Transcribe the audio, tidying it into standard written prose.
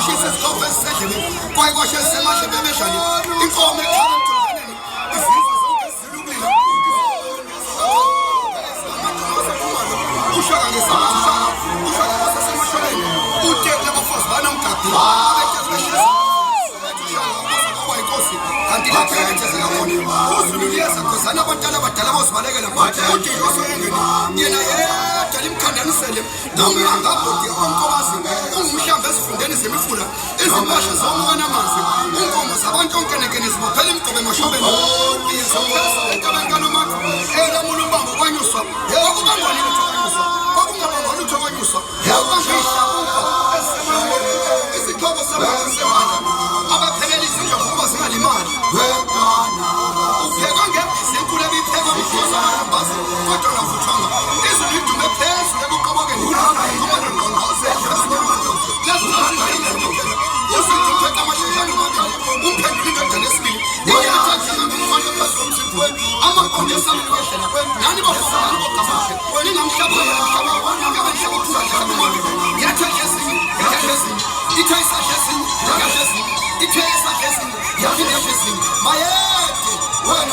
Jesus compensation. Why wash your semash baby shani? Inform me current to the if you was okay, Silubina. Usha and the Samasha, Usha was a Samasha. Who take them first, Banam Kati. And the appearances in the morning. Who's the years of Kosana Batala Batalamos Malegana? What do you also in the tell him can sell him? No, we are not put the Uncomas. Umusha best from Dennis Mifula. Is a Masha Zomana Mansi. Uncomas, I want to connect his Mopelim Kobemashobe. He is a person, Kamanganoma, Eda Mulumba, when you saw. Yakuba, Yakuba, Yakuba, is the Kobo Sama. Aba Penelli is your Kobo Saliman. They're going to get this and could have been taken because I'm a bus. What on a futon? This will need to make pairs. They will come again. You have a command on house. Let's not you see to take a machine and who can bring up the destiny. They are touching the one of us from Simple. I'm not on this question. None of us are not coming. When I'm shabby, I'm shabby. Yet I guess it is a guessing. It is a guessing. My head. Well,